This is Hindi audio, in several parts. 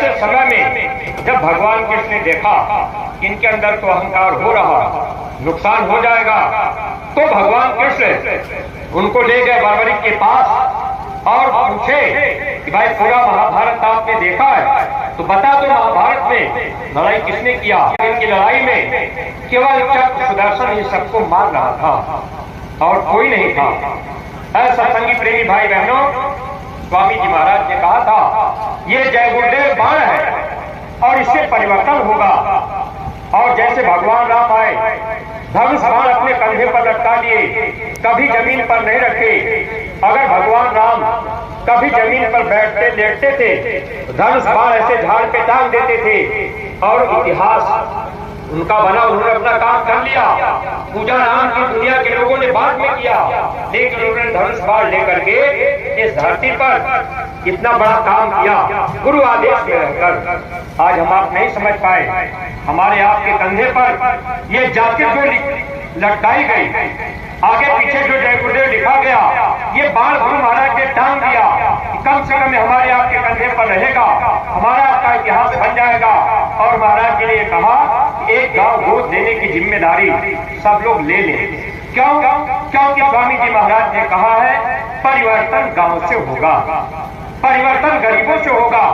ऐसे समय में जब भगवान कृष्ण ने देखा कि इनके अंदर तो अहंकार हो रहा, नुकसान हो जाएगा, तो भगवान कृष्ण उनको ले गए बर्बरीक के पास और पूछे कि भाई पूरा महाभारत आपने देखा है, तो बता दो महाभारत में लड़ाई किसने किया। इनकी लड़ाई में केवल चक्र सुदर्शन ही सबको मार रहा था और कोई नहीं था। ऐसा सत्संगी प्रेमी भाई बहनों, स्वामी जी महाराज ने कहा था ये जय गुरुदेव बाण है और इससे परिवर्तन होगा। और जैसे भगवान राम आए, धनुष बाण अपने कंधे पर लटका लिए, कभी जमीन पर नहीं रखे। अगर भगवान राम कभी जमीन पर बैठते लेटते थे, धनुष बाण ऐसे झाड़ पे टांग देते थे और इतिहास उनका बना, उन्होंने अपना काम कर लिया। पूजा राम की दुनिया के लोगों ने बाद में किया, लेकिन उन्होंने धनुष बाण लेकर के इस धरती पर इतना बड़ा काम किया गुरु आदेश में रहकर। आज हम आप नहीं समझ पाए, हमारे आपके कंधे पर ये जैकेट जो लटकाई गई, आगे पीछे जो जय गुरुदेव लिखा गया, ये बाण गुरु महाराज ने टांग दिया कि कम से कम हमारे आपके कंधे पर रहेगा, हमारा आपका इतिहास बन जाएगा। और महाराज जी ने कहा एक गांव गोद देने की जिम्मेदारी सब लोग ले लें। क्यों? क्योंकि स्वामी जी महाराज ने कहा है परिवर्तन गांव से होगा, परिवर्तन गरीबों से होगा,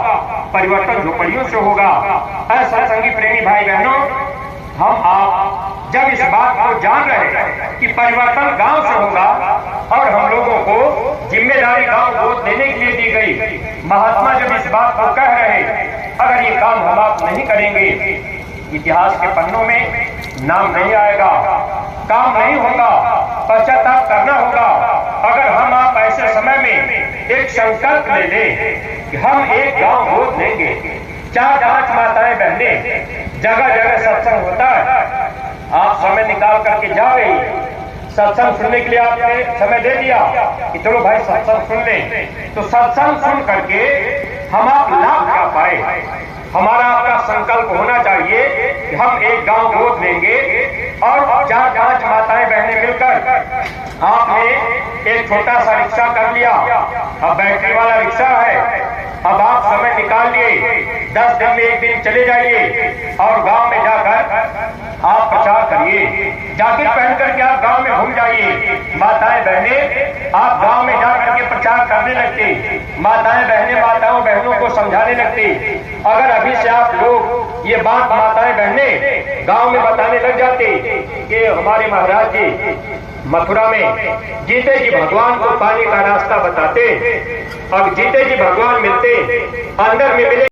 परिवर्तन झोपड़ियों से होगा। ऐसा संगी प्रेमी भाई बहनों, हम आप जब इस बात को जान रहे कि परिवर्तन गांव से होगा और हम लोगों को जिम्मेदारी गांव गोद देने के लिए दी गई, महात्मा जब इस बात को कह रहे, अगर ये काम हम आप नहीं करेंगे, इतिहास के पन्नों में नाम नहीं आएगा, काम नहीं होगा, पश्चाताप करना होगा। अगर हम आप ऐसे समय में एक संकल्प ले लें कि हम एक गांव गोद लेंगे, 4-5 माताएं बहनें, जगह जगह सत्संग होता है, आप समय निकाल करके जा रही, सत्संग सुनने के लिए आपने समय दे दिया कि चलो भाई सत्संग सुन लें, तो सत्संग सुन करके हम आप लाभ उठा पाए। हमारा आपका संकल्प होना चाहिए कि हम एक गांव गोद लेंगे और 4-5 माताएं बहनें मिलकर आपने एक छोटा सा रिक्शा कर लिया, अब बैटरी वाला रिक्शा है, अब आप समय निकाल लिए, 10 दिन में 1 दिन चले जाइए और गांव में जाकर आप प्रचार करिए, जैकेट पहन करके आप गांव में घूम जाइए। माताएं बहनें आप गांव में जाकर के प्रचार करने लगते, माताएं बहनें माताओं बहनों को समझाने लगते। अगर अभी से आप लोग ये बात माताएं बहनें गांव में बताने लग जाते कि हमारे महाराज जी मथुरा में जीते जी भगवान को पाने का रास्ता बताते, अब जीते जी भगवान मिलते, अंदर में मिले